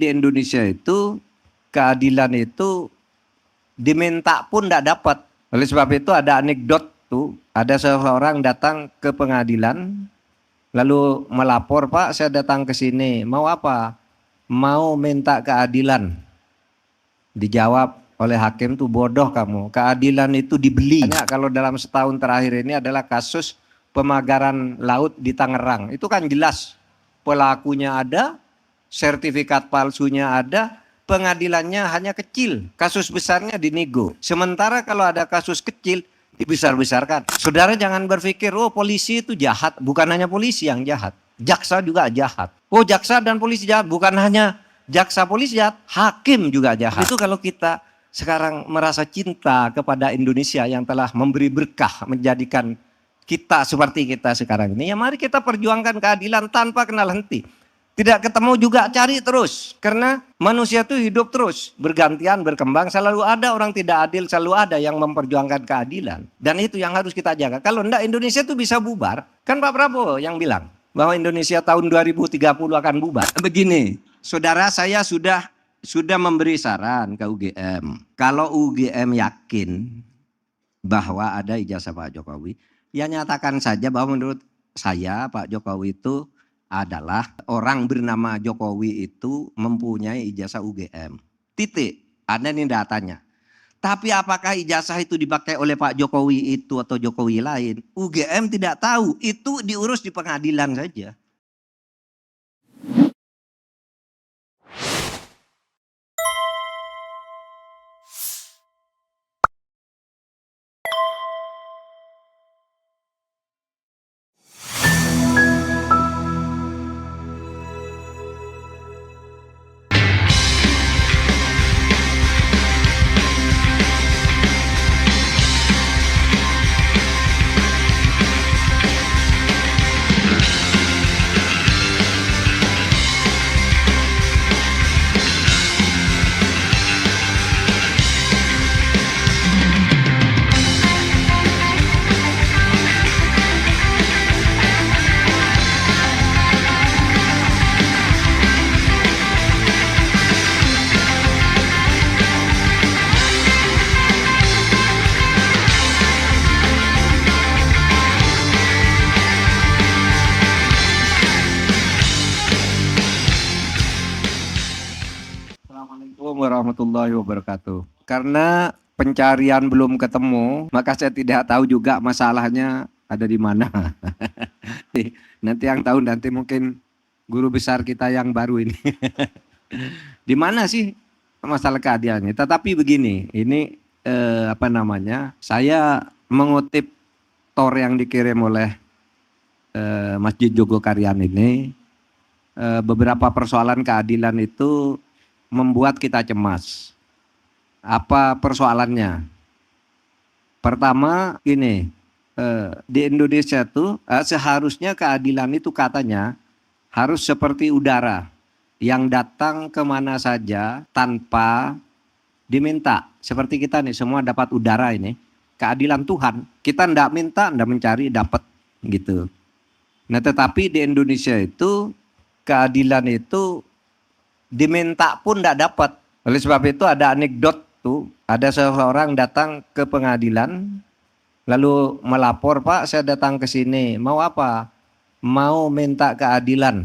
Di Indonesia itu keadilan itu diminta pun tidak dapat. Oleh sebab itu ada anekdot tuh, ada seseorang datang ke pengadilan lalu melapor, "Pak, saya datang ke sini, mau apa?" "Mau minta keadilan." Dijawab oleh hakim tuh, "Bodoh kamu, keadilan itu dibeli." Kalau dalam setahun terakhir ini adalah kasus pemagaran laut di Tangerang. Itu kan jelas pelakunya ada, sertifikat palsunya ada, pengadilannya hanya kecil, kasus besarnya dinego. Sementara kalau ada kasus kecil dibesar-besarkan. Saudara jangan berpikir, oh polisi itu jahat. Bukan hanya polisi yang jahat, jaksa juga jahat. Oh jaksa dan polisi jahat, bukan hanya jaksa polisi jahat, hakim juga jahat. Itu kalau kita sekarang merasa cinta kepada Indonesia yang telah memberi berkah, menjadikan kita seperti kita sekarang ini, ya mari kita perjuangkan keadilan tanpa kenal henti. Tidak ketemu juga cari terus, karena manusia itu hidup terus, bergantian, berkembang, selalu ada orang tidak adil, selalu ada yang memperjuangkan keadilan. Dan itu yang harus kita jaga. Kalau enggak, Indonesia itu bisa bubar. Kan Pak Prabowo yang bilang bahwa Indonesia tahun 2030 akan bubar. Begini, saudara, saya sudah memberi saran ke UGM. Kalau UGM yakin bahwa ada ijazah Pak Jokowi, ya nyatakan saja bahwa menurut saya Pak Jokowi itu adalah orang bernama Jokowi itu mempunyai ijazah UGM. Titik. Ada nih datanya. Tapi apakah ijazah itu dipakai oleh Pak Jokowi itu atau Jokowi lain? UGM tidak tahu. Itu diurus di pengadilan saja. Assalamualaikum warahmatullahi wabarakatuh. Karena pencarian belum ketemu, maka saya tidak tahu juga masalahnya ada di mana. Nanti yang tahu nanti mungkin guru besar kita yang baru ini. Di mana sih masalah keadilannya? Tetapi begini, ini saya mengutip tor yang dikirim oleh Masjid Jogokarian ini, beberapa persoalan keadilan itu membuat kita cemas. Apa persoalannya? Pertama ini, di Indonesia tuh seharusnya keadilan itu katanya harus seperti udara yang datang kemana saja tanpa diminta. Seperti kita nih semua dapat udara ini, keadilan Tuhan. Kita ndak minta, ndak mencari, dapat gitu. Nah tetapi di Indonesia itu keadilan itu diminta pun tidak dapat. Oleh sebab itu ada anekdot tuh, ada seseorang datang ke pengadilan lalu melapor, "Pak, saya datang ke sini, mau apa?" "Mau minta keadilan."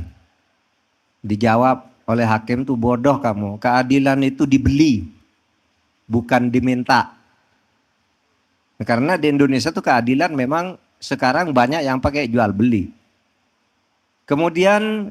Dijawab oleh hakim tuh, "Bodoh kamu, keadilan itu dibeli, bukan diminta." Karena di Indonesia tuh keadilan memang sekarang banyak yang pakai jual beli. Kemudian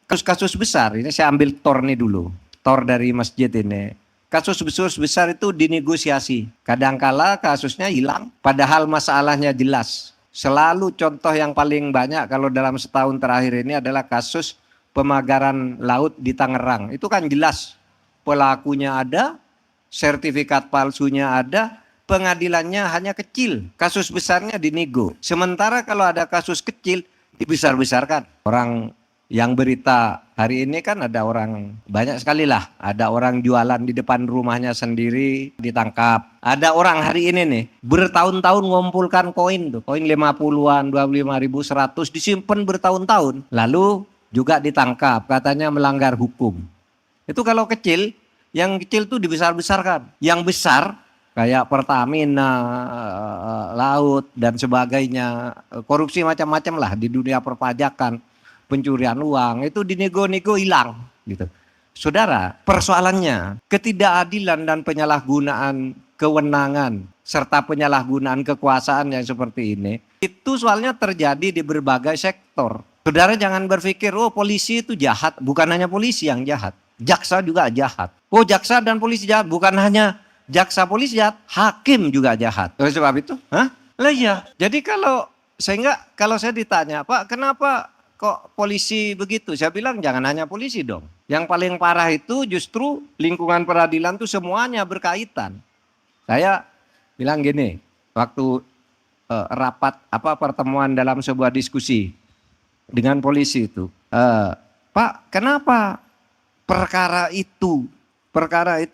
kasus-kasus besar, ini saya ambil tor nih dulu, tor dari masjid ini. Kasus besar itu dinegosiasi. Kadangkala kasusnya hilang, padahal masalahnya jelas. Selalu contoh yang paling banyak kalau dalam setahun terakhir ini adalah kasus pemagaran laut di Tangerang. Itu kan jelas pelakunya ada, sertifikat palsunya ada, pengadilannya hanya kecil, kasus besarnya dinego. Sementara kalau ada kasus kecil dibesar-besarkan. Orang yang berita hari ini kan ada orang banyak sekali lah. Ada orang jualan di depan rumahnya sendiri ditangkap. Ada orang hari ini nih bertahun-tahun ngumpulkan koin tuh. Koin 50-an, 25.000, 100 disimpan bertahun-tahun. Lalu juga ditangkap katanya melanggar hukum. Itu kalau kecil, yang kecil tuh dibesar-besarkan. Yang besar kayak Pertamina, laut dan sebagainya, korupsi macam-macam lah di dunia perpajakan, pencurian uang, itu dinego-nego hilang gitu. Saudara, persoalannya ketidakadilan dan penyalahgunaan kewenangan serta penyalahgunaan kekuasaan yang seperti ini, itu soalnya terjadi di berbagai sektor. Saudara jangan berpikir, oh polisi itu jahat, bukan hanya polisi yang jahat. Jaksa juga jahat. Oh jaksa dan polisi jahat, bukan hanya jaksa polisi jahat, hakim juga jahat. Oleh sebab itu, lah iya. Jadi kalau saya ditanya, Pak, kenapa kok polisi begitu? Saya bilang jangan hanya polisi dong. Yang paling parah itu justru lingkungan peradilan itu semuanya berkaitan. Saya bilang gini, waktu rapat pertemuan dalam sebuah diskusi dengan polisi itu, Pak, kenapa perkara itu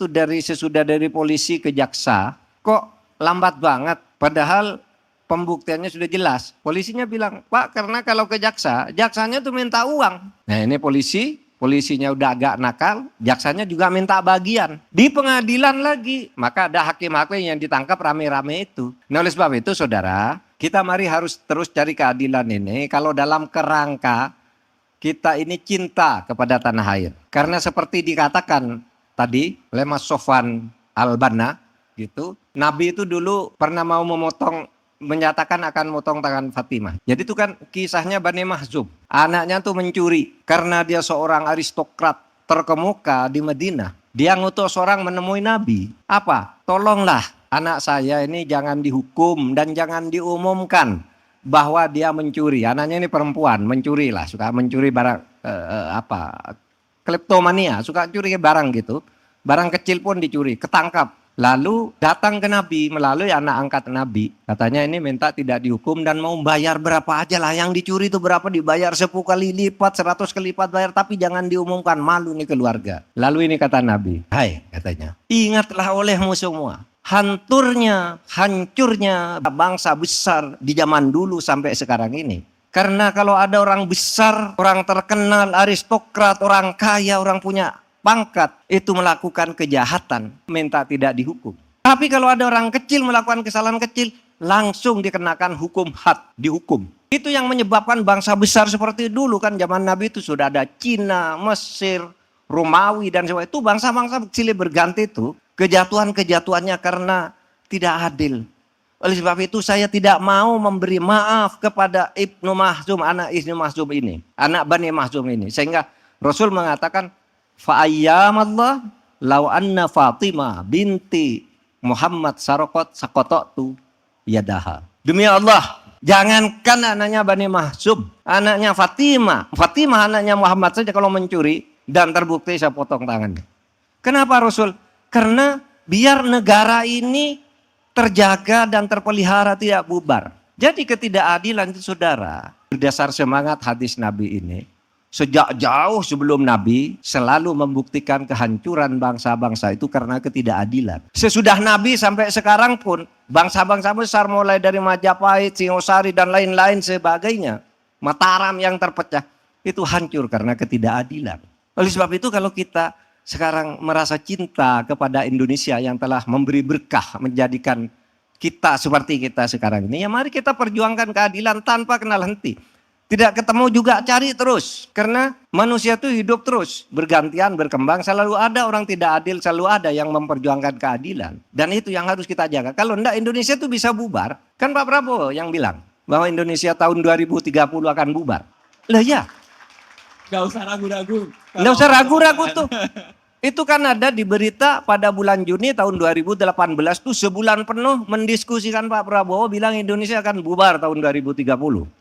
dari polisi ke jaksa kok lambat banget, padahal pembuktiannya sudah jelas. Polisinya bilang, Pak, karena kalau ke jaksa, jaksanya tuh minta uang. Nah ini polisinya udah agak nakal, jaksanya juga minta bagian. Di pengadilan lagi, maka ada hakim-hakim yang ditangkap rame-rame itu. Nah oleh sebab itu saudara, kita mari harus terus cari keadilan ini kalau dalam kerangka kita ini cinta kepada tanah air. Karena seperti dikatakan tadi oleh Mas Sofwan Al-Banna gitu, Nabi itu dulu pernah mau menyatakan akan memotong tangan Fatimah. Jadi itu kan kisahnya Bani Mahzum. Anaknya tuh mencuri karena dia seorang aristokrat terkemuka di Madinah. Dia ngutus orang menemui Nabi. Apa? Tolonglah anak saya ini jangan dihukum dan jangan diumumkan bahwa dia mencuri. Anaknya ini perempuan, mencuri lah, suka mencuri barang kleptomania, suka curi barang gitu. Barang kecil pun dicuri, ketangkap. Lalu datang ke Nabi melalui anak angkat Nabi. Katanya ini minta tidak dihukum dan mau bayar berapa aja lah. Yang dicuri itu berapa dibayar 10 kali lipat, 100 kali lipat bayar. Tapi jangan diumumkan, malu nih keluarga. Lalu ini kata Nabi, hai katanya, ingatlah olehmu semua. Hancurnya bangsa besar di zaman dulu sampai sekarang ini. Karena kalau ada orang besar, orang terkenal, aristokrat, orang kaya, orang punya pangkat, itu melakukan kejahatan, minta tidak dihukum. Tapi kalau ada orang kecil melakukan kesalahan kecil, langsung dikenakan hukum had, dihukum. Itu yang menyebabkan bangsa besar seperti dulu kan, zaman Nabi itu sudah ada Cina, Mesir, Romawi dan sebagainya. Itu bangsa-bangsa kecil berganti itu. Kejatuhannya karena tidak adil. Oleh sebab itu saya tidak mau memberi maaf kepada Ibnu Mahzum, anak Ibnu Mahzum ini, anak Bani Mahzum ini. Sehingga Rasul mengatakan, fa'ayyamallah law anna Fatimah binti Muhammad sakototu yadaha. Demi Allah, jangankan anaknya Bani Mahzum, anaknya Fatimah anaknya Muhammad saja kalau mencuri dan terbukti saya potong tangannya. Kenapa Rasul? Karena biar negara ini terjaga dan terpelihara tidak bubar. Jadi ketidakadilan itu saudara, berdasar semangat hadis Nabi ini, sejak jauh sebelum Nabi selalu membuktikan kehancuran bangsa-bangsa itu karena ketidakadilan. Sesudah Nabi sampai sekarang pun bangsa-bangsa besar mulai dari Majapahit, Singosari dan lain-lain sebagainya, Mataram yang terpecah itu hancur karena ketidakadilan. Oleh sebab itu kalau kita sekarang merasa cinta kepada Indonesia yang telah memberi berkah menjadikan kita seperti kita sekarang ini, ya mari kita perjuangkan keadilan tanpa kenal henti. Tidak ketemu juga cari terus, karena manusia itu hidup terus, bergantian, berkembang, selalu ada orang tidak adil, selalu ada yang memperjuangkan keadilan. Dan itu yang harus kita jaga. Kalau enggak Indonesia itu bisa bubar, kan Pak Prabowo yang bilang bahwa Indonesia tahun 2030 akan bubar. Lah ya. Gak usah ragu-ragu. Nggak usah ragu-ragu tuh. Itu kan ada di berita pada bulan Juni tahun 2018 tuh sebulan penuh mendiskusikan Pak Prabowo bilang Indonesia akan bubar tahun 2030.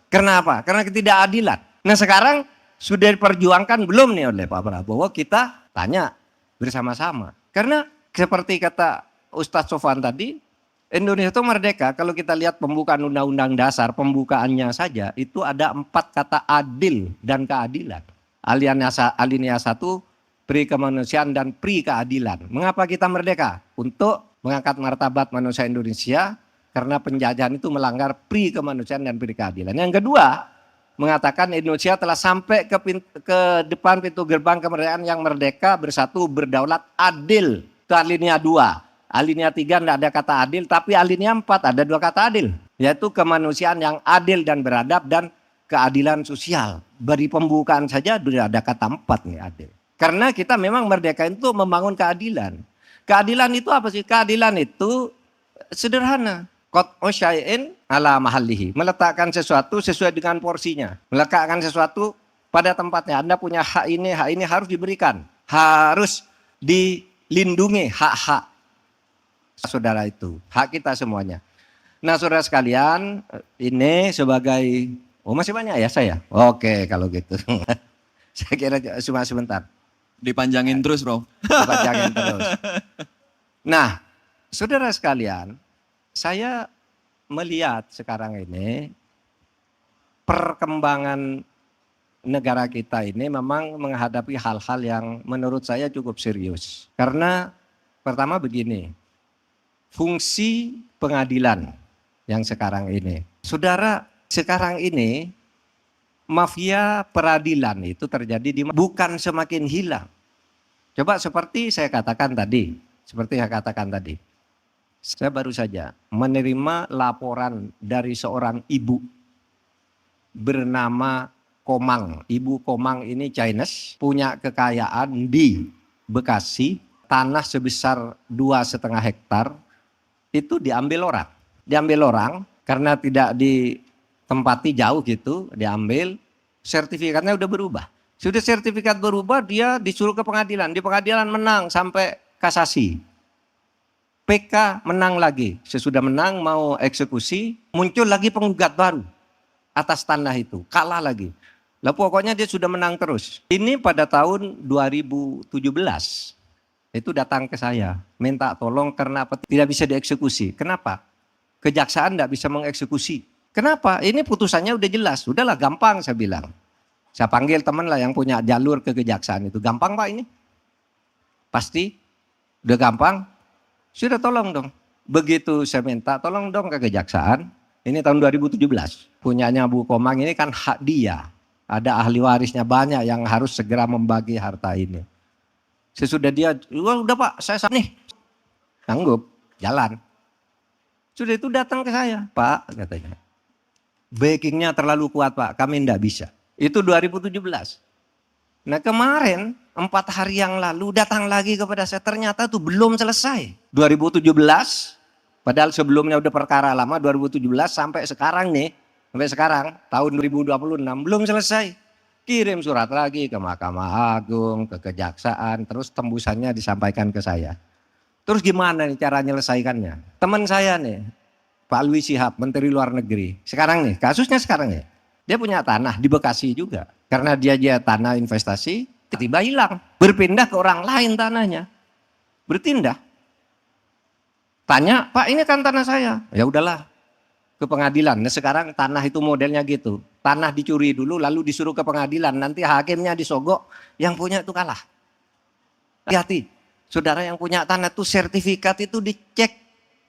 Kenapa? Karena ketidakadilan. Nah sekarang sudah diperjuangkan belum nih oleh Pak Prabowo? Kita tanya bersama-sama. Karena seperti kata Ustadz Sofwan tadi, Indonesia itu merdeka. Kalau kita lihat pembukaan Undang-Undang Dasar, pembukaannya saja itu ada 4 kata adil dan keadilan. Alinea 1, pri kemanusiaan dan pri keadilan. Mengapa kita merdeka? Untuk mengangkat martabat manusia Indonesia karena penjajahan itu melanggar pri kemanusiaan dan pri keadilan. Yang kedua, mengatakan Indonesia telah sampai ke depan pintu gerbang kemerdekaan yang merdeka, bersatu, berdaulat, adil. Itu alinea 2. Alinea 3 tidak ada kata adil, tapi alinea 4 ada 2 kata adil. Yaitu kemanusiaan yang adil dan beradab dan keadilan sosial. Beri pembukaan saja sudah ada kata 4 nih adil. Karena kita memang merdeka itu membangun keadilan. Keadilan itu apa sih? Keadilan itu sederhana. Qat'u syai'in ala mahallihi. Meletakkan sesuatu sesuai dengan porsinya. Meletakkan sesuatu pada tempatnya. Anda punya hak ini harus diberikan. Harus dilindungi hak-hak saudara itu. Hak kita semuanya. Nah saudara sekalian, ini sebagai... Oh masih banyak ya saya? Oke kalau gitu. Saya kira cuma sebentar. Dipanjangin terus, Bro. Dipanjangin terus. Nah, saudara sekalian, saya melihat sekarang ini perkembangan negara kita ini memang menghadapi hal-hal yang menurut saya cukup serius. Karena pertama begini, fungsi pengadilan yang sekarang ini. Saudara, sekarang ini mafia peradilan itu terjadi bukan semakin hilang. Coba seperti saya katakan tadi. Saya baru saja menerima laporan dari seorang ibu bernama Komang. Ibu Komang ini Chinese, punya kekayaan di Bekasi, tanah sebesar 2,5 hektar, itu diambil orang. Diambil orang karena tidak ditempati jauh gitu, diambil, sertifikatnya udah berubah. Sudah sertifikat berubah, dia disuruh ke pengadilan. Di pengadilan menang sampai kasasi. PK menang lagi. Sesudah menang mau eksekusi, muncul lagi penggugat baru atas tanah itu. Kalah lagi. Lah pokoknya dia sudah menang terus. Ini pada tahun 2017. Itu datang ke saya. Minta tolong karena tidak bisa dieksekusi. Kenapa? Kejaksaan tidak bisa mengeksekusi. Kenapa? Ini putusannya udah jelas. Udahlah gampang saya bilang. Saya panggil teman lah yang punya jalur ke kejaksaan itu. Gampang Pak ini? Pasti? Udah gampang? Sudah tolong dong. Begitu saya minta tolong dong ke kejaksaan. Ini tahun 2017. Punyanya Bu Komang ini kan hak dia. Ada ahli warisnya banyak yang harus segera membagi harta ini. Sesudah dia, udah Pak saya nih. Sanggup, jalan. Sudah itu datang ke saya. Pak katanya. Backingnya terlalu kuat Pak, kami tidak bisa. Itu 2017. Nah kemarin 4 hari yang lalu datang lagi kepada saya, ternyata itu belum selesai. 2017, padahal sebelumnya udah perkara lama, 2017 sampai sekarang nih, sampai sekarang tahun 2026 belum selesai. Kirim surat lagi ke Mahkamah Agung, ke Kejaksaan, terus tembusannya disampaikan ke saya. Terus gimana nih cara menyelesaikannya? Teman saya nih, Pak Louis Syihab, Menteri Luar Negeri. Sekarang nih, kasusnya sekarang ya. Dia punya tanah di Bekasi juga. Karena dia tanah investasi, tiba-tiba hilang. Berpindah ke orang lain tanahnya. Bertindak. Tanya, Pak ini kan tanah saya. Ya udahlah, ke pengadilan. Nah sekarang tanah itu modelnya gitu. Tanah dicuri dulu, lalu disuruh ke pengadilan. Nanti hakimnya disogok, yang punya itu kalah. Hati-hati, saudara yang punya tanah itu sertifikat itu dicek.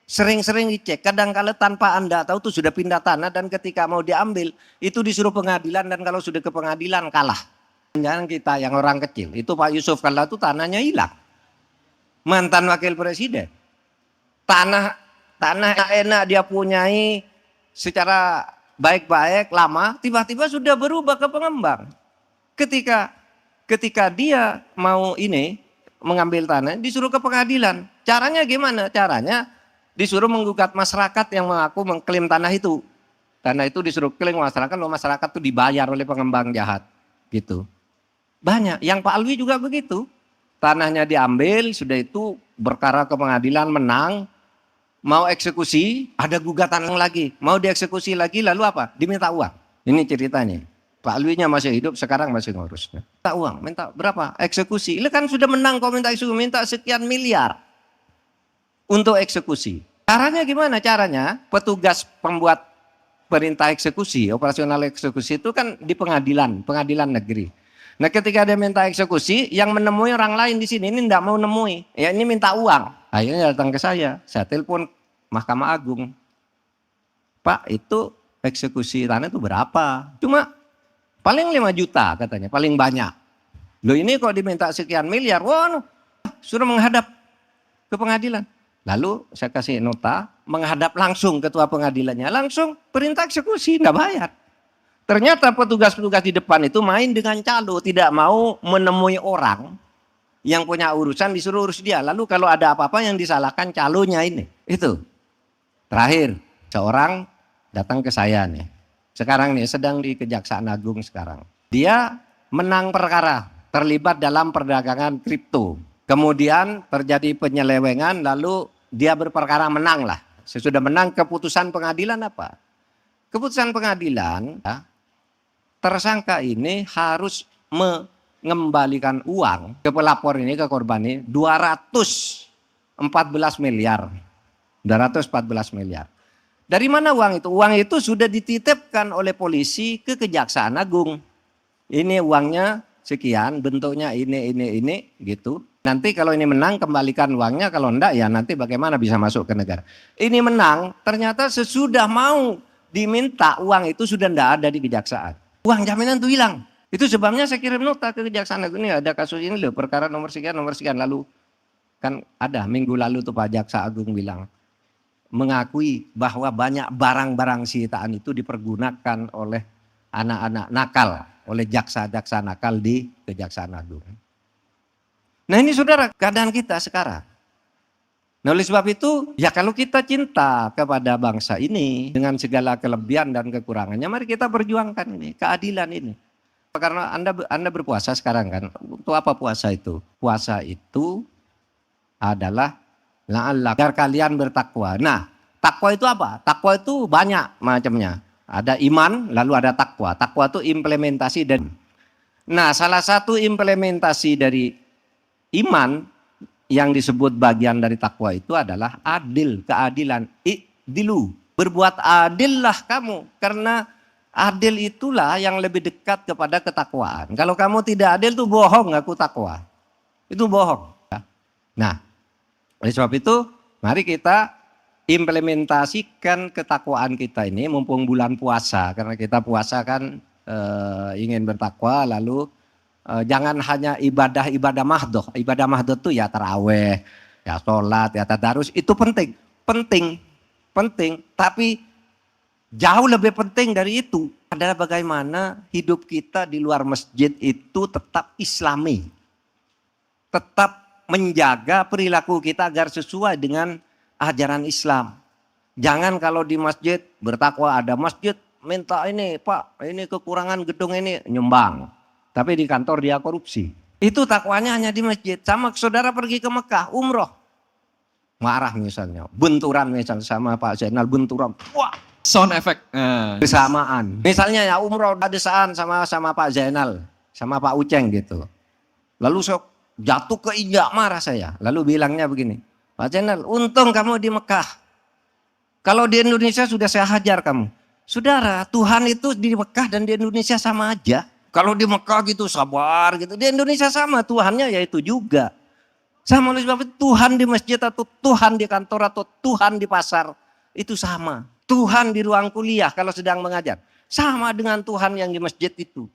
Sering-sering dicek, kadang-kadang tanpa Anda tahu tuh sudah pindah tanah dan ketika mau diambil itu disuruh pengadilan dan kalau sudah ke pengadilan kalah. Jangan kita yang orang kecil, itu Pak Yusuf Kalla itu tanahnya hilang. Mantan wakil presiden. Tanah enak dia punyai secara baik-baik lama, tiba-tiba sudah berubah ke pengembang. Ketika dia mau mengambil tanah disuruh ke pengadilan. Caranya gimana? Caranya disuruh menggugat masyarakat yang mengaku mengklaim tanah itu. Tanah itu disuruh klaim masyarakat, loh masyarakat itu dibayar oleh pengembang jahat. Gitu. Banyak, yang Pak Alwi juga begitu. Tanahnya diambil, sudah itu berkara ke pengadilan, menang. Mau eksekusi, ada gugatan lagi. Mau dieksekusi lagi, lalu apa? Diminta uang. Ini ceritanya. Pak Alwinya masih hidup, sekarang masih ngurus. Minta uang, minta berapa? Eksekusi. Ini kan sudah menang kok minta eksekusi, minta sekian miliar. Untuk eksekusi. Caranya gimana? Caranya petugas pembuat perintah eksekusi, operasional eksekusi itu kan di pengadilan negeri. Nah ketika dia minta eksekusi, yang menemui orang lain di sini ini tidak mau nemui. Ya ini minta uang. Akhirnya datang ke saya telepon Mahkamah Agung. Pak itu eksekusi tanah itu berapa? Cuma Paling 5 juta katanya, paling banyak. Loh ini kok diminta sekian miliar, wah sudah menghadap ke pengadilan. Lalu saya kasih nota, menghadap langsung ketua pengadilannya, langsung perintah eksekusi, nggak bayar. Ternyata petugas-petugas di depan itu main dengan calo, tidak mau menemui orang yang punya urusan, disuruh urus dia. Lalu kalau ada apa-apa yang disalahkan calonya ini. Itu. Terakhir, seorang datang ke saya nih. Sekarang nih sedang di Kejaksaan Agung sekarang. Dia menang perkara, terlibat dalam perdagangan kripto. Kemudian terjadi penyelewengan, lalu dia berperkara menang lah. Sesudah menang, keputusan pengadilan apa? Keputusan pengadilan, ya, tersangka ini harus mengembalikan uang ke pelapor ini, ke korban ini, 214 miliar. 214 miliar. Dari mana uang itu? Uang itu sudah dititipkan oleh polisi ke Kejaksaan Agung. Ini uangnya sekian, bentuknya ini gitu. Nanti kalau ini menang kembalikan uangnya, kalau enggak ya nanti bagaimana bisa masuk ke negara. Ini menang, ternyata sesudah mau diminta uang itu sudah enggak ada di kejaksaan. Uang jaminan itu hilang. Itu sebabnya saya kirim nota ke Kejaksaan Agung, ini ada kasus ini loh, perkara nomor sekian. Lalu kan ada minggu lalu tuh Pak Jaksa Agung bilang, mengakui bahwa banyak barang-barang sitaan itu dipergunakan oleh anak-anak nakal, oleh jaksa-jaksa nakal di Kejaksaan Agung. Nah ini saudara keadaan kita sekarang. Nah oleh sebab itu ya kalau kita cinta kepada bangsa ini dengan segala kelebihan dan kekurangannya, mari kita perjuangkan ini, keadilan ini. Karena Anda berpuasa sekarang kan, untuk apa puasa itu? Puasa itu adalah agar kalian bertakwa. Nah takwa itu apa? Takwa itu banyak macamnya. Ada iman lalu ada takwa. Takwa itu implementasi dan. Nah salah satu implementasi dari iman yang disebut bagian dari takwa itu adalah adil, keadilan. I'dilu, berbuat adillah kamu. Karena adil itulah yang lebih dekat kepada ketakwaan. Kalau kamu tidak adil itu bohong, ngaku takwa. Itu bohong. Nah, oleh sebab itu mari kita implementasikan ketakwaan kita ini mumpung bulan puasa. Karena kita puasa kan ingin bertakwa, lalu jangan hanya ibadah mahdoh. Ibadah mahdoh itu ya taraweh, ya sholat, ya tadarus. Itu penting. Tapi jauh lebih penting dari itu adalah bagaimana hidup kita di luar masjid itu tetap islami. Tetap menjaga perilaku kita agar sesuai dengan ajaran Islam. Jangan kalau di masjid bertakwa, ada masjid minta ini Pak, ini kekurangan gedung ini nyumbang. Tapi di kantor dia korupsi. Itu takwanya hanya di masjid. Sama saudara pergi ke Mekah, umroh. Marah misalnya, benturan misalnya sama Pak Zainal, benturan. Wah, Sound effect. kesamaan. Misalnya ya umroh adesaan sama Pak Zainal, sama Pak Uceng gitu. Lalu sok jatuh ke injak, marah saya. Lalu bilangnya begini, Pak Zainal, untung kamu di Mekah. Kalau di Indonesia sudah saya hajar kamu. Saudara, Tuhan itu di Mekah dan di Indonesia sama aja. Kalau di Mekah gitu sabar gitu, di Indonesia sama, Tuhannya yaitu juga. Sama oleh sebab itu Tuhan di masjid atau Tuhan di kantor atau Tuhan di pasar itu sama. Tuhan di ruang kuliah kalau sedang mengajar sama dengan Tuhan yang di masjid itu.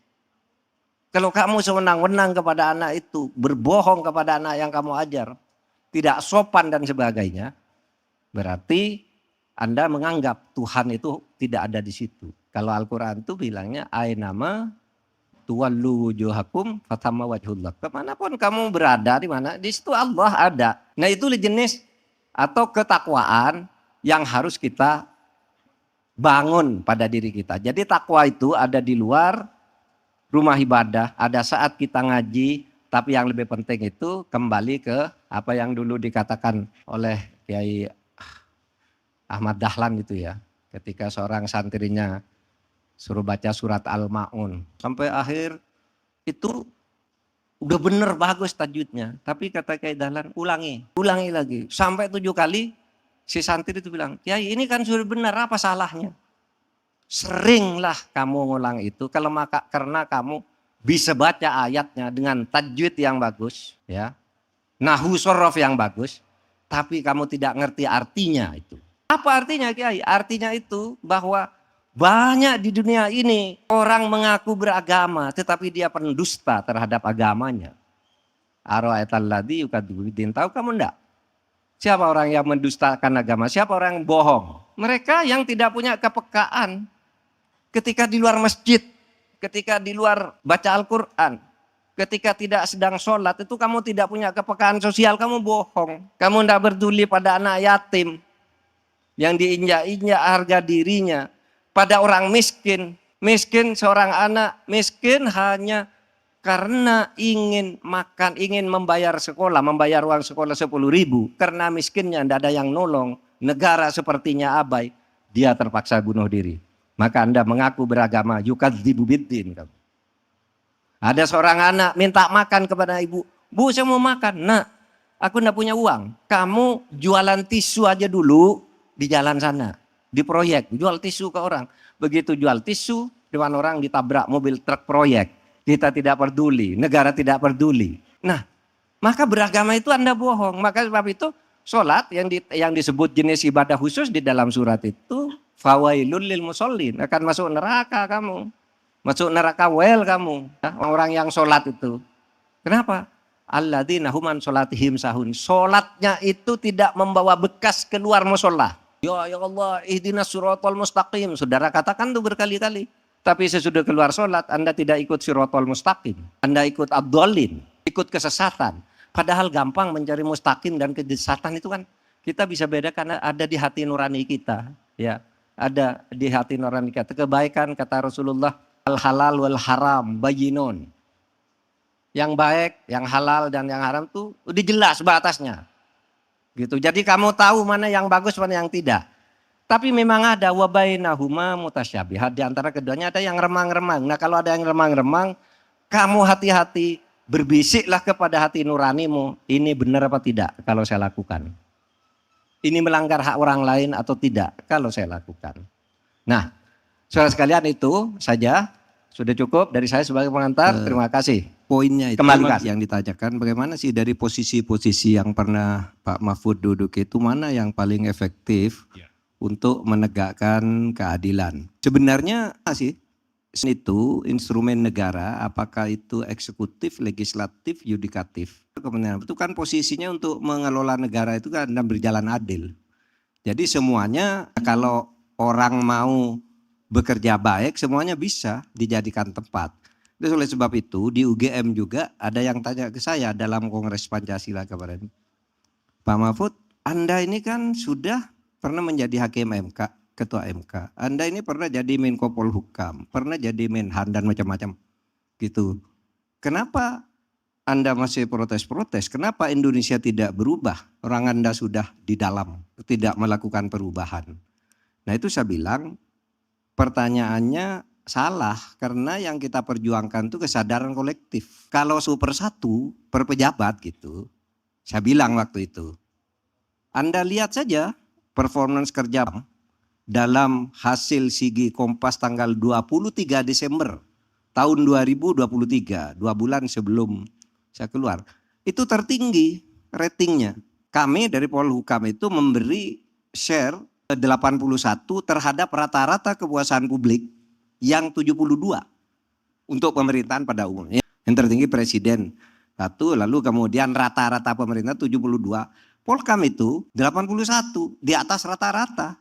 Kalau kamu sewenang-wenang kepada anak itu, berbohong kepada anak yang kamu ajar, tidak sopan dan sebagainya, berarti Anda menganggap Tuhan itu tidak ada di situ. Kalau Al-Quran itu bilangnya ainama tuwallu wujuhakum fatamma wajhullah. Kemanapun kamu berada, di mana, di situ Allah ada. Nah itu jenis atau ketakwaan yang harus kita bangun pada diri kita. Jadi takwa itu ada di luar rumah ibadah, ada saat kita ngaji, tapi yang lebih penting itu kembali ke apa yang dulu dikatakan oleh Kiai Ahmad Dahlan itu ya. Ketika seorang santrinya suruh baca surat Al-Ma'un. Sampai akhir itu udah bener bagus tajwidnya. Tapi kata Kiai Dahlan ulangi lagi. Sampai 7 kali si santri itu bilang, Kiai ini kan sudah benar, apa salahnya? Seringlah kamu ngulang itu karena kamu bisa baca ayatnya dengan tajwid yang bagus. Ya, nahwu shorof yang bagus. Tapi kamu tidak ngerti artinya itu. Apa artinya Kiai? Artinya itu bahwa Banyak di dunia ini orang mengaku beragama tetapi dia pendusta terhadap agamanya. Ara'aitalladzi yukadzibu biddin. Tahu kamu enggak? Siapa orang yang mendustakan agama? Siapa orang yang bohong? Mereka yang tidak punya kepekaan ketika di luar masjid, ketika di luar baca Al-Quran, ketika tidak sedang sholat, itu kamu tidak punya kepekaan sosial, kamu bohong. Kamu tidak peduli pada anak yatim yang diinjak-injak harga dirinya, pada orang miskin. Miskin seorang anak, miskin hanya karena ingin makan, ingin membayar sekolah, membayar uang sekolah 10.000. Karena miskinnya tidak ada yang nolong, negara sepertinya abai, dia terpaksa bunuh diri. Maka Anda mengaku beragama, yukadzibu biddin. Ada seorang anak minta makan kepada ibu. Bu, saya mau makan. Nak, aku tidak punya uang. Kamu jualan tisu aja dulu di jalan sana. Di proyek, jual tisu ke orang. Begitu jual tisu, depan orang ditabrak mobil truk proyek. Kita tidak peduli, negara tidak peduli. Nah, maka beragama itu Anda bohong. Maka sebab itu sholat yang disebut jenis ibadah khusus di dalam surat itu, fawailul lil musallin, akan masuk neraka kamu. Masuk neraka kamu. Orang yang sholat itu. Kenapa? Alladzina hum an sholatihim sahun. Sholatnya itu tidak membawa bekas keluar musola. Ya Allah, ihdinas siratal mustaqim. Saudara katakan tuh berkali-kali. Tapi sesudah keluar sholat, Anda tidak ikut siratal mustaqim. Anda ikut abdolin, ikut kesesatan. Padahal gampang mencari mustaqim dan kesesatan itu kan kita bisa bedakan, ada di hati nurani kita. Ya, ada di hati nurani kita. Kebaikan kata Rasulullah, al halal wal haram bayinun. Yang baik, yang halal dan yang haram tuh udah jelas batasnya. Gitu. Jadi kamu tahu mana yang bagus, mana yang tidak. Tapi memang ada wabainahuma mutasyabihat, di antara keduanya ada yang remang-remang. Nah, kalau ada yang remang-remang, kamu hati-hati, berbisiklah kepada hati nuranimu, ini benar apa tidak kalau saya lakukan. Ini melanggar hak orang lain atau tidak kalau saya lakukan. Nah, saudara sekalian, itu saja. Sudah cukup dari saya sebagai pengantar. Terima kasih. Poinnya itu Kembalikan. yang ditanyakan, bagaimana sih dari posisi-posisi yang pernah Pak Mahfud duduk itu, mana yang paling efektif untuk menegakkan keadilan? Sebenarnya sih itu instrumen negara, apakah itu eksekutif, legislatif, yudikatif. Kemudian itu kan posisinya untuk mengelola negara itu kan berjalan adil. Jadi semuanya kalau orang mau bekerja baik, semuanya bisa dijadikan tempat. Dan oleh sebab itu di UGM juga ada yang tanya ke saya dalam Kongres Pancasila kemarin, Pak Mahfud, Anda ini kan sudah pernah menjadi hakim MK, ketua MK. Anda ini pernah jadi Menko Polhukam, pernah jadi Menhan dan macam-macam gitu. Kenapa Anda masih protes-protes? Kenapa Indonesia tidak berubah? Orang Anda sudah di dalam, tidak melakukan perubahan. Nah, itu saya bilang pertanyaannya salah, karena yang kita perjuangkan itu kesadaran kolektif. Kalau super satu per pejabat gitu, saya bilang waktu itu, Anda lihat saja performance kerja dalam hasil Sigi Kompas tanggal 23 Desember tahun 2023, 2 bulan sebelum saya keluar. Itu tertinggi ratingnya. Kami dari Polhukam itu memberi share 81 terhadap rata-rata kepuasan publik yang 72 untuk pemerintahan pada umumnya. Yang tertinggi presiden 1, lalu kemudian rata-rata pemerintah 72. Polkam itu 81, di atas rata-rata.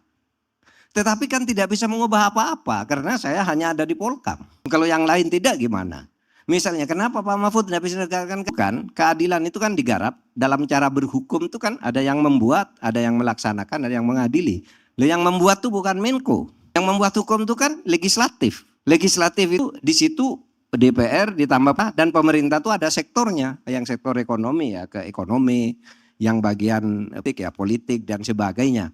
Tetapi kan tidak bisa mengubah apa-apa karena saya hanya ada di Polkam. Kalau yang lain tidak gimana? Misalnya kenapa Pak Mahfud tidak bisa menegakkan keadilan itu kan digarap dalam cara berhukum itu kan ada yang membuat, ada yang melaksanakan, ada yang mengadili. Yang membuat itu bukan Menko. Yang membuat hukum itu kan legislatif. Legislatif itu di situ DPR ditambah dan pemerintah itu ada sektornya, yang sektor ekonomi ya ke ekonomi, yang bagian politik dan sebagainya.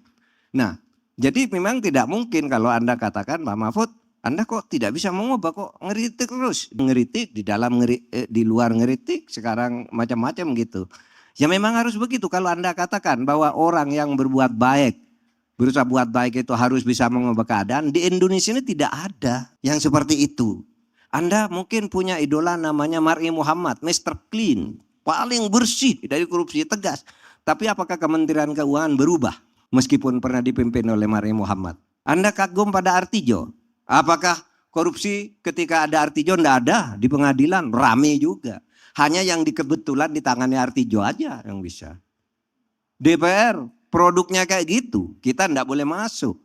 Nah, jadi memang tidak mungkin kalau Anda katakan Pak Mahfud, Anda kok tidak bisa mengubah, kok ngeritik terus. Ngeritik di dalam, di luar ngeritik, sekarang macam-macam gitu. Ya memang harus begitu kalau Anda katakan bahwa orang yang berbuat baik, berusaha buat baik itu harus bisa mengubah keadaan. Di Indonesia ini tidak ada yang seperti itu. Anda mungkin punya idola namanya Mar'i Muhammad, Mr. Clean, paling bersih dari korupsi, tegas. Tapi apakah Kementerian Keuangan berubah meskipun pernah dipimpin oleh Mar'i Muhammad? Anda kagum pada Artijo. Apakah korupsi ketika ada Artijo? Enggak ada, di pengadilan rame juga. Hanya yang kebetulan ditangani Artijo aja yang bisa. DPR produknya kayak gitu, kita enggak boleh masuk.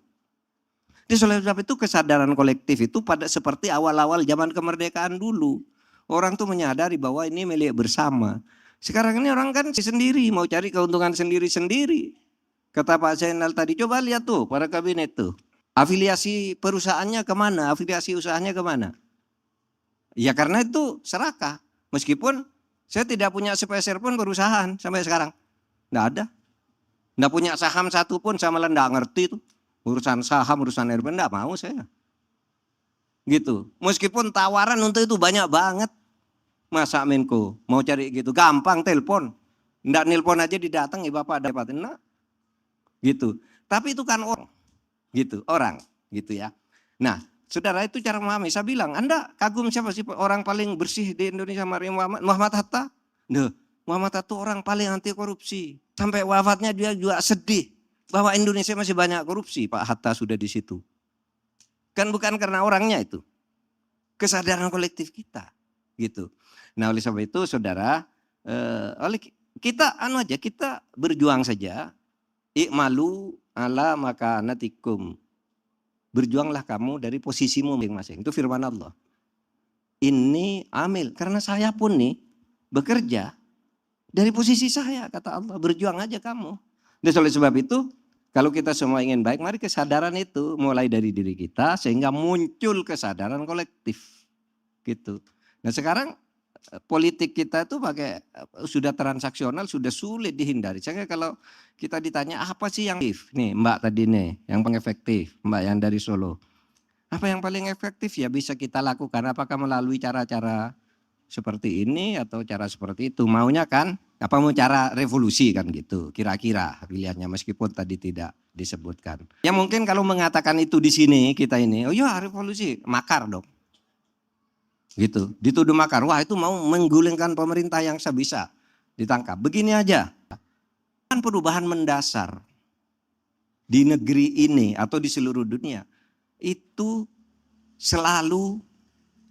Jadi oleh sebab itu kesadaran kolektif itu pada seperti awal-awal zaman kemerdekaan dulu. Orang tuh menyadari bahwa ini milik bersama. Sekarang ini orang kan sendiri, mau cari keuntungan sendiri-sendiri. Kata Pak Zainal tadi, coba lihat tuh para kabinet tuh. Afiliasi perusahaannya kemana? Afiliasi usahanya kemana? Ya karena itu serakah. Meskipun saya tidak punya sepeser pun perusahaan sampai sekarang. Nggak ada. Nggak punya saham satu pun, saya malah nggak ngerti tuh. Urusan saham, urusan RB, nggak mau saya. Gitu. Meskipun tawaran untuk itu banyak banget. Masa Menko mau cari gitu, gampang telepon. Nggak nelpon aja didatang, Bapak dapat. Nah, gitu. Tapi itu kan orang. Gitu, orang. Gitu ya. Nah, saudara itu cara memahami. Saya bilang, Anda kagum siapa sih orang paling bersih di Indonesia? Muhammad Hatta. Nah, Muhammad Hatta orang paling anti korupsi. Sampai wafatnya dia juga sedih bahwa Indonesia masih banyak korupsi. Pak Hatta sudah di situ. Kan bukan karena orangnya itu. Kesadaran kolektif kita. Gitu. Nah oleh sebab itu saudara, oleh kita kita berjuang saja. Ikmalu ala makanatikum. Berjuanglah kamu dari posisimu masing-masing. Itu firman Allah. Ini amil. Karena saya pun nih bekerja dari posisi saya, kata Allah. Berjuang aja kamu. Dan oleh sebab itu, kalau kita semua ingin baik, mari kesadaran itu mulai dari diri kita sehingga muncul kesadaran kolektif. Gitu. Nah sekarang politik kita itu sudah transaksional, sudah sulit dihindari. Saya kalau kita ditanya apa sih yang efektif? Nih Mbak tadi nih, yang paling efektif, Mbak yang dari Solo. Apa yang paling efektif ya bisa kita lakukan? Apakah melalui cara-cara seperti ini atau cara seperti itu? Maunya kan, apa mau cara revolusi kan gitu? Kira-kira pilihannya meskipun tadi tidak disebutkan. Ya mungkin kalau mengatakan itu di sini kita ini, oh ya revolusi, makar dong. Gitu, dituduh makar. Wah itu mau menggulingkan pemerintah yang bisa ditangkap. Begini aja, kan perubahan mendasar di negeri ini atau di seluruh dunia itu selalu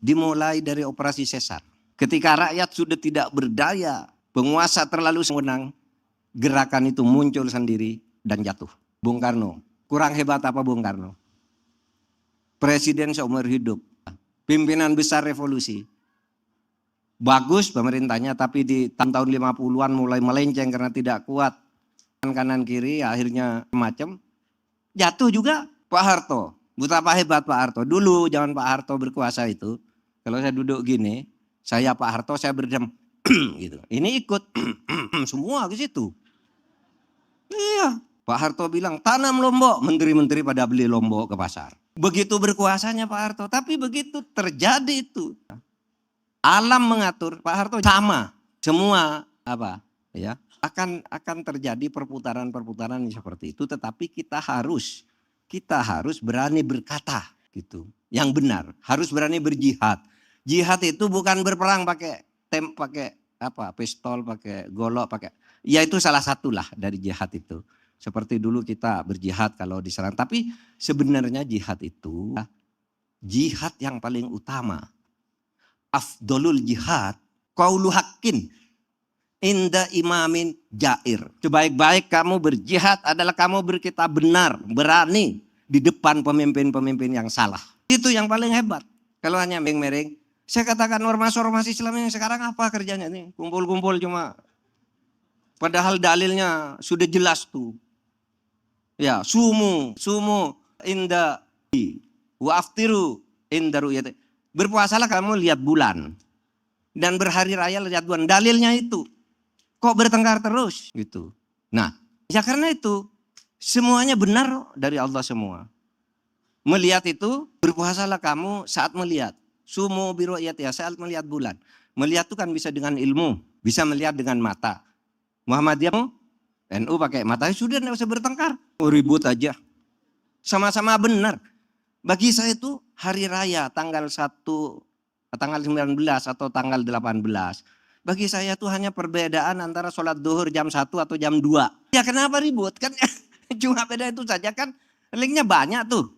dimulai dari operasi sesar. Ketika rakyat sudah tidak berdaya, penguasa terlalu senang, gerakan itu muncul sendiri dan jatuh. Bung Karno, kurang hebat apa Bung Karno? Presiden seumur hidup. Pimpinan besar revolusi. Bagus pemerintahnya tapi di tahun 50-an mulai melenceng karena tidak kuat. Kanan kiri akhirnya macam. Jatuh juga Pak Harto. Betapa hebat Pak Harto. Dulu zaman Pak Harto berkuasa itu. Kalau saya duduk gini. Saya Pak Harto saya berdiam. Gitu. Ini ikut semua ke situ. Iya. Pak Harto bilang tanam lombok. Menteri-menteri pada beli lombok ke pasar. Begitu berkuasanya Pak Harto, tapi begitu terjadi itu alam mengatur Pak Harto sama semua apa ya akan terjadi perputaran-perputaran seperti itu, tetapi kita harus berani berkata gitu yang benar, harus berani berjihad. Jihad itu bukan berperang pakai pistol, pakai golok, ya itu salah satulah dari jihad itu. Seperti dulu kita berjihad kalau diserang. Tapi sebenarnya jihad itu jihad yang paling utama. Afdolul jihad qaulu haqqin inda imamin jair. Sebaik-baik kamu berjihad adalah kamu berkata benar, berani di depan pemimpin-pemimpin yang salah. Itu yang paling hebat. Kalau hanya mering-mering. Saya katakan ormas-ormas Islam ini sekarang apa kerjanya nih? Kumpul-kumpul cuma. Padahal dalilnya sudah jelas tuh. Ya, sumu inda wa aftiru inda ru'yati. Berpuasalah kamu lihat bulan dan berhari raya lihat bulan. Dalilnya itu. Kok bertengkar terus gitu. Nah, ya karena itu semuanya benar dari Allah semua. Melihat itu berpuasalah kamu saat melihat. Sumu bi ru'yati saat melihat bulan. Melihat itu kan bisa dengan ilmu, bisa melihat dengan mata. Muhammadiyah NU pakai matanya sudah tidak usah bertengkar. Ribut aja. Sama-sama benar. Bagi saya itu hari raya tanggal 1, tanggal 19 atau tanggal 18. Bagi saya itu hanya perbedaan antara sholat duhur jam 1 atau jam 2. Ya kenapa ribut? Kan cuma beda itu saja kan. Linknya banyak tuh.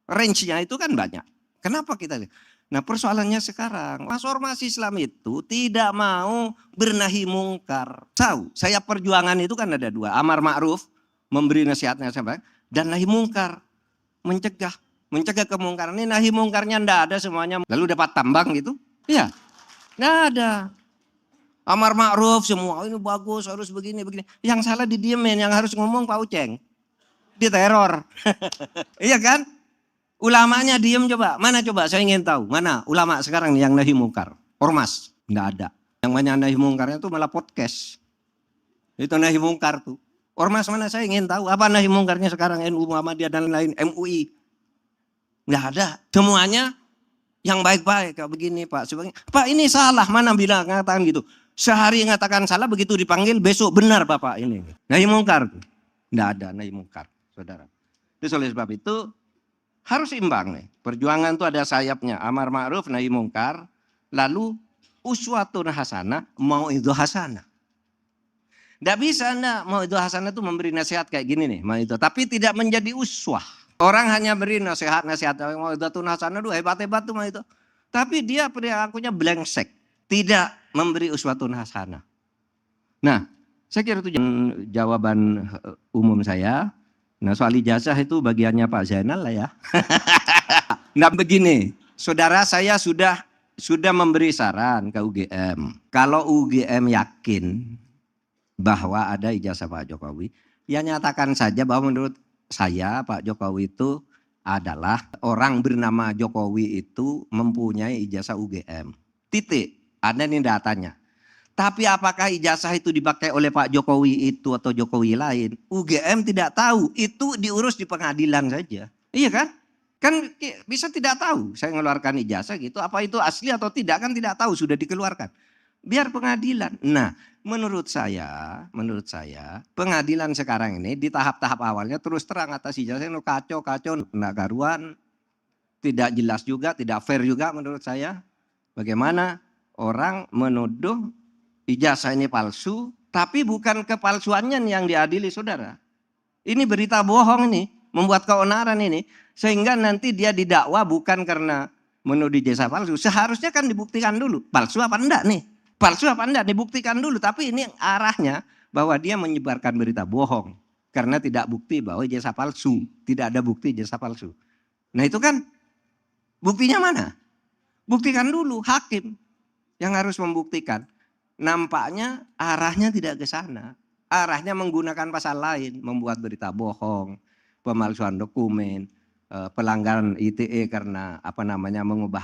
Range-nya itu kan banyak. Kenapa kita lihat? Nah persoalannya sekarang, reformasi Islam itu tidak mau bernahi mungkar. Tahu, saya perjuangan itu kan ada dua. Amar ma'ruf, memberi nasihatnya sampai, dan nahi mungkar, mencegah kemungkaran. Ini nahi mungkarnya ndak ada semuanya. Lalu dapat tambang gitu? Iya, nggak ada. Amar ma'ruf semua, ini bagus, harus begini. Yang salah didiemin, yang harus ngomong Pak Uceng. Diteror. Iya kan? Ulamanya diem coba. Mana coba saya ingin tahu. Mana ulama sekarang yang nahi mungkar? Ormas. Nggak ada. Yang banyak nahi mungkarnya itu malah podcast. Itu nahi mungkar tuh. Ormas mana saya ingin tahu. Apa nahi mungkarnya sekarang? NU, Muhammadiyah dan lain-lain. MUI. Nggak ada. Semuanya yang baik-baik. Kayak begini Pak. Pak ini salah. Mana bilang ngatakan gitu. Sehari ngatakan salah begitu dipanggil. Besok benar Bapak ini. Nahi mungkar tuh. Nggak ada nahi mungkar. Saudara. Terus oleh sebab itu. Harus imbang nih. Perjuangan itu ada sayapnya. Amar ma'ruf, nahi mungkar. Lalu uswatun hasanah, mau'idhah hasanah. Tidak bisa mau'idhah hasanah itu memberi nasihat kayak gini nih. Mau'idhah. Tapi tidak menjadi uswah. Orang hanya beri nasihat. Mau'idhatun hasanah itu hebat-hebat tuh mau'idhah. Tapi dia perilakunya blengsek. Tidak memberi uswatun hasanah. Nah, saya kira itu jawaban umum saya. Nah soal ijazah itu bagiannya Pak Zainal lah ya. Nah begini, saudara saya sudah memberi saran ke UGM. Kalau UGM yakin bahwa ada ijazah Pak Jokowi, ya nyatakan saja bahwa menurut saya Pak Jokowi itu adalah orang bernama Jokowi itu mempunyai ijazah UGM. Titik, ada nih datanya. Tapi apakah ijazah itu dipakai oleh Pak Jokowi itu atau Jokowi lain? UGM tidak tahu. Itu diurus di pengadilan saja. Iya kan? Kan bisa tidak tahu. Saya mengeluarkan ijazah gitu. Apa itu asli atau tidak kan tidak tahu. Sudah dikeluarkan. Biar pengadilan. Nah menurut saya pengadilan sekarang ini di tahap-tahap awalnya terus terang atas ijazah itu kacau. Nggak karuan. Tidak jelas juga. Tidak fair juga menurut saya. Bagaimana orang menuduh ijazah ini palsu, tapi bukan kepalsuannya yang diadili saudara. Ini berita bohong ini, membuat keonaran ini. Sehingga nanti dia didakwa bukan karena menuduh ijazah palsu. Seharusnya kan dibuktikan dulu, palsu apa enggak nih. Palsu apa enggak, dibuktikan dulu. Tapi ini arahnya bahwa dia menyebarkan berita bohong. Karena tidak bukti bahwa ijazah palsu. Tidak ada bukti ijazah palsu. Nah itu kan buktinya mana? Buktikan dulu, hakim yang harus membuktikan. Nampaknya arahnya tidak ke sana. Arahnya menggunakan pasal lain, membuat berita bohong, pemalsuan dokumen, pelanggaran ITE karena mengubah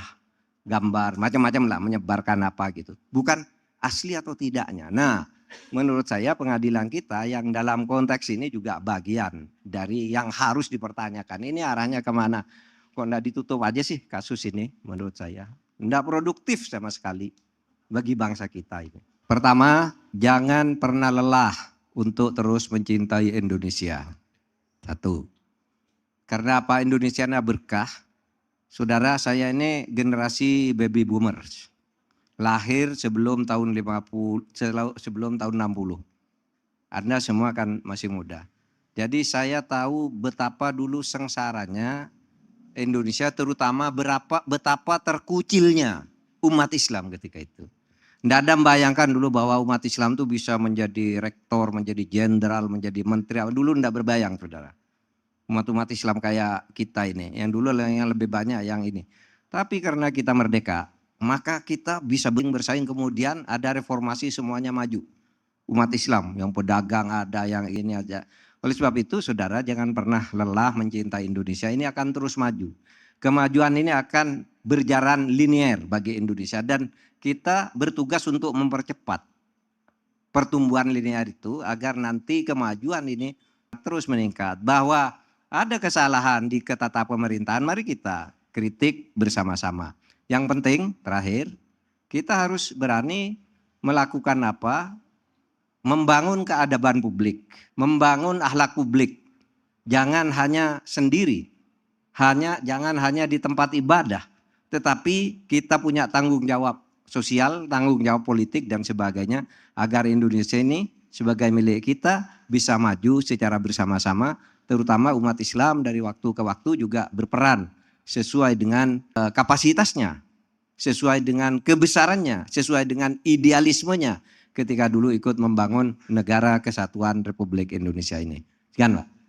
gambar, macam-macam lah, menyebarkan apa gitu. Bukan asli atau tidaknya. Nah, menurut saya pengadilan kita yang dalam konteks ini juga bagian dari yang harus dipertanyakan. Ini arahnya kemana? Kok enggak ditutup aja sih kasus ini menurut saya. Enggak produktif sama sekali bagi bangsa kita ini. Pertama, jangan pernah lelah untuk terus mencintai Indonesia. Satu. Karena apa Indonesia ini berkah. Saudara saya ini generasi baby boomers. Lahir sebelum tahun 50, sebelum tahun 60. Anda semua kan masih muda. Jadi saya tahu betapa dulu sengsaranya Indonesia, terutama betapa terkucilnya umat Islam ketika itu. Tidak ada membayangkan dulu bahwa umat Islam itu bisa menjadi rektor, menjadi jenderal, menjadi menteri. Dulu tidak berbayang saudara. Umat-umat Islam kayak kita ini. Yang dulu yang lebih banyak yang ini. Tapi karena kita merdeka, maka kita bisa bersaing, kemudian ada reformasi, semuanya maju. Umat Islam yang pedagang ada, yang ini aja. Oleh sebab itu saudara jangan pernah lelah mencintai Indonesia. Ini akan terus maju. Kemajuan ini akan berjalan linier bagi Indonesia. Dan kita bertugas untuk mempercepat pertumbuhan linear itu agar nanti kemajuan ini terus meningkat. Bahwa ada kesalahan di ketata pemerintahan, mari kita kritik bersama-sama. Yang penting terakhir, kita harus berani melakukan apa? Membangun keadaban publik, membangun akhlak publik. Jangan hanya sendiri, jangan hanya di tempat ibadah, tetapi kita punya tanggung jawab sosial, tanggung jawab politik dan sebagainya agar Indonesia ini sebagai milik kita bisa maju secara bersama-sama, terutama umat Islam dari waktu ke waktu juga berperan sesuai dengan kapasitasnya, sesuai dengan kebesarannya, sesuai dengan idealismenya ketika dulu ikut membangun negara kesatuan Republik Indonesia ini. Sekian Pak.